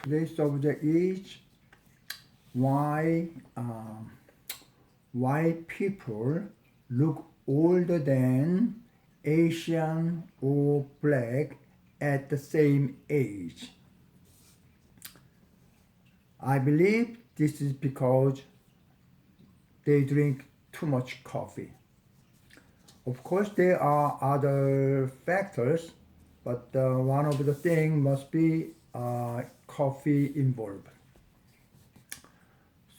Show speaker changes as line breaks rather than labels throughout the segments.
Today's subject is why why people look older than Asian or black at the same age. I believe this is because they drink too much coffee. Of course, there are other factors, but one of the things must be coffee involved.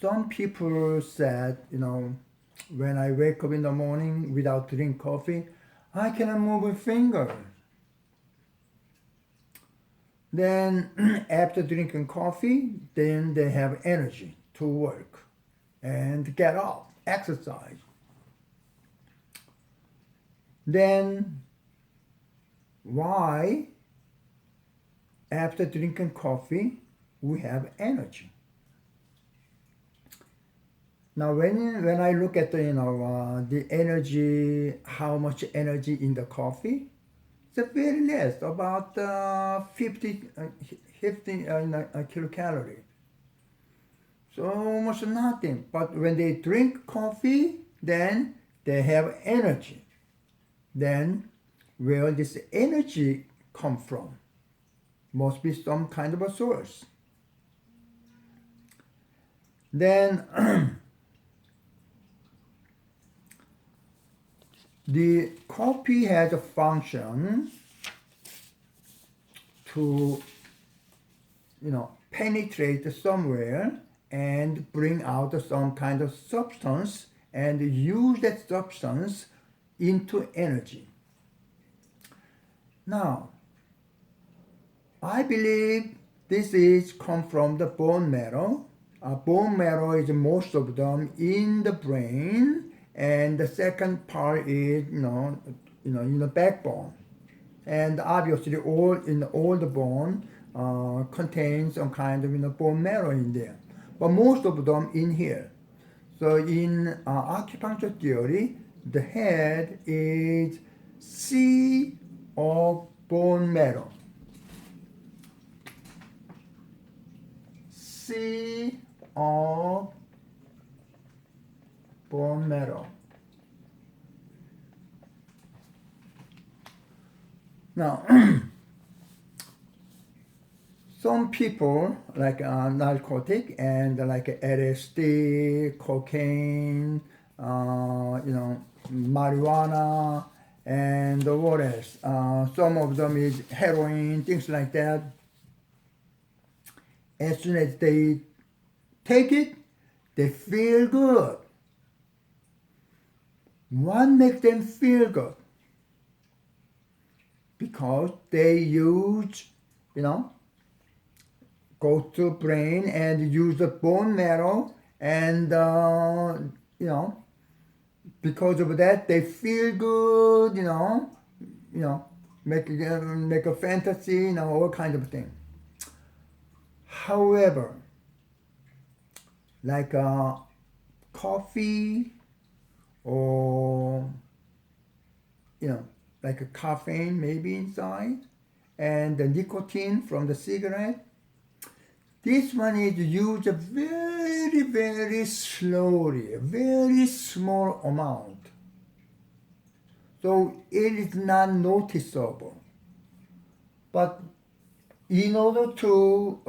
Some people said, when I wake up in the morning without drinking coffee, I cannot move a finger. Then after drinking coffee, then they have energy to work and get up, exercise. Then why after drinking coffee we have energy? Now, when I look at the energy, how much energy in the coffee, it's very less, about 50 kilocalorie. So almost nothing. But when they drink coffee, then they have energy. Then where this energy come from? Must be some kind of a source. Then the coffee has a function to, penetrate somewhere and bring out some kind of substance and use that substance into energy. Now, I believe this is come from the bone marrow. Bone marrow is most of them in the brain, and the second part is in the backbone, and obviously all the bone contains some kind of bone marrow in there, but most of them in here. So in acupuncture theory, the head is sea of bone marrow. Sea of bone marrow. Now, some people like narcotic and like LSD, cocaine, marijuana, and what else? Some of them is heroin, things like that. As soon as they take it, they feel good. What makes them feel good? Because they use, go to brain and use the bone marrow, and because of that they feel good, make a fantasy, all kind of thing. However, like coffee or like a caffeine maybe inside, and the nicotine from the cigarette, this one is used very, very slowly, a very small amount. So it is not noticeable. But in order to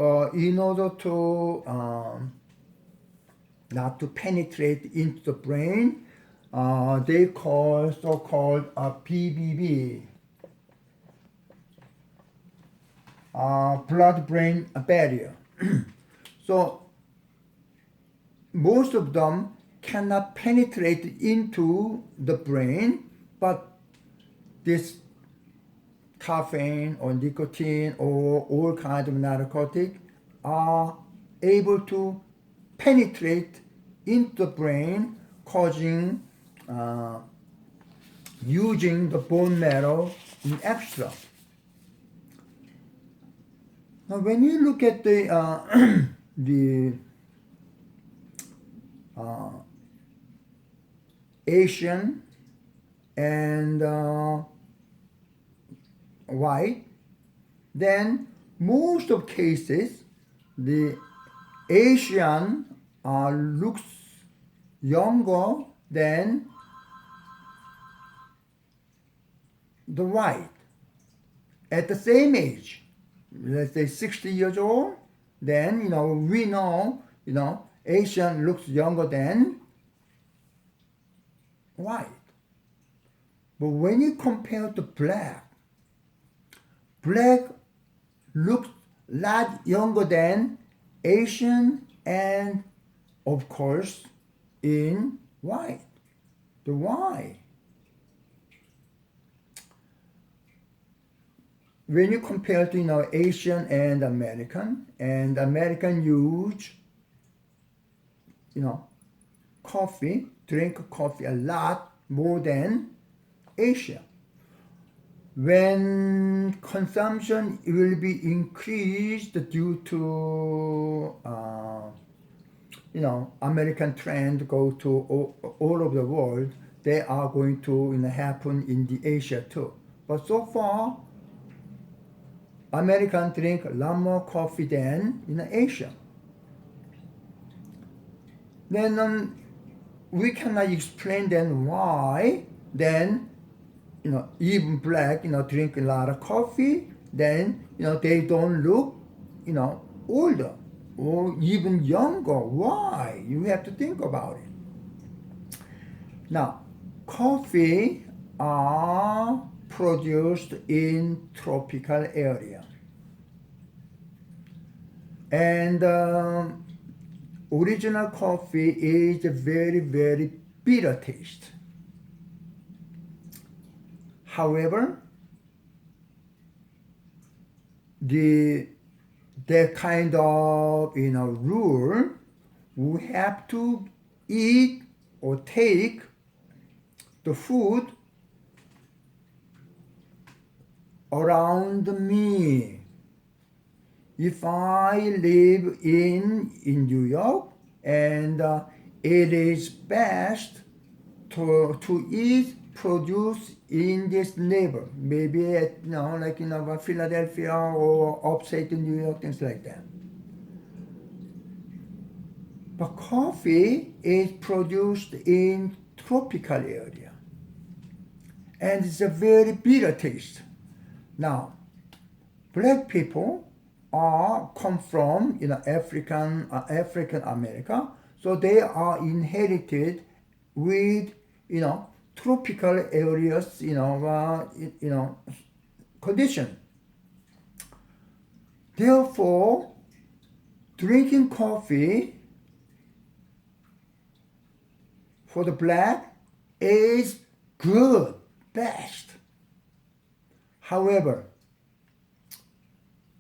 not to penetrate into the brain, they call so-called BBB, blood-brain barrier. So most of them cannot penetrate into the brain, but this caffeine or nicotine or all kinds of narcotic are able to penetrate into the brain, causing using the bone marrow in extra. Now, when you look at the the Asian and white, then most of cases, the Asian looks younger than the white. At the same age, let's say 60 years old, then, we know, Asian looks younger than white. But when you compare to black looks a lot younger than Asian and, of course, in white. The why? When you compare to, Asian and American use, drink coffee a lot more than Asia. When consumption will be increased due to, American trend go to all over the world, they are going to happen in the Asia too. But so far, American drink a lot more coffee than in Asia. Then we cannot explain then why then even black drink a lot of coffee, then they don't look older or even younger. Why? You have to think about it. Now, coffee are produced in tropical area, and original coffee is a very, very bitter taste. However, that kind of rule, we have to eat or take the food around me. If I live in New York and it is best to eat produce in this neighbor, maybe at Philadelphia or upstate New York, things like that. But coffee is produced in tropical area, and it's a very bitter taste. Now, black people come from African America, so they are inherited with tropical areas condition. Therefore, drinking coffee for the black is good, best. However,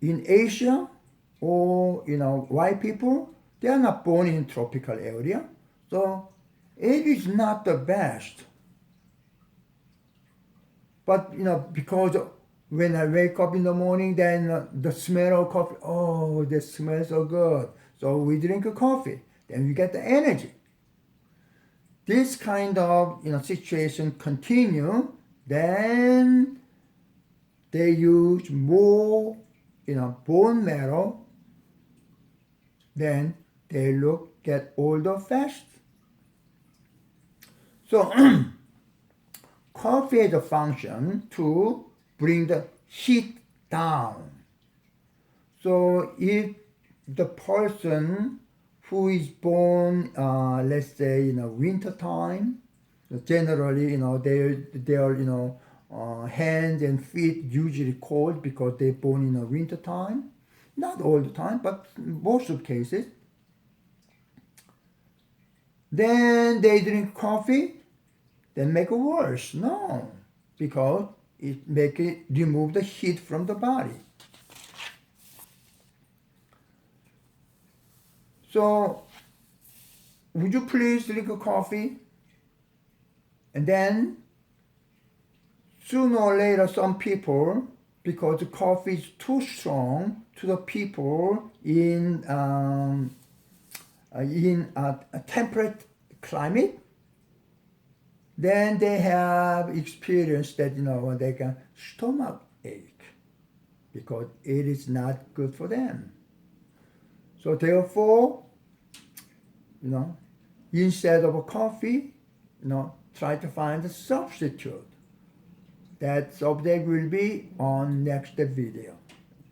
in Asia or white people, they are not born in tropical area, so it is not the best. But because when I wake up in the morning, then the smell of coffee, oh, that smells so good. So we drink a coffee, then we get the energy. This kind of situation continue, then they use more bone marrow, then they get older fast. So coffee has a function to bring the heat down. So if the person who is born, let's say winter time, generally their hands and feet usually cold because they're born in winter time. Not all the time, but most of cases. Then they drink coffee, then make it worse. No, because it remove the heat from the body. So, would you please drink a coffee? And then, sooner or later, some people, because the coffee is too strong to the people in a temperate climate, then they have experienced that they can stomach ache because it is not good for them. So therefore, instead of a coffee, try to find a substitute. That subject will be on next video.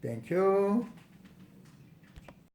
Thank you.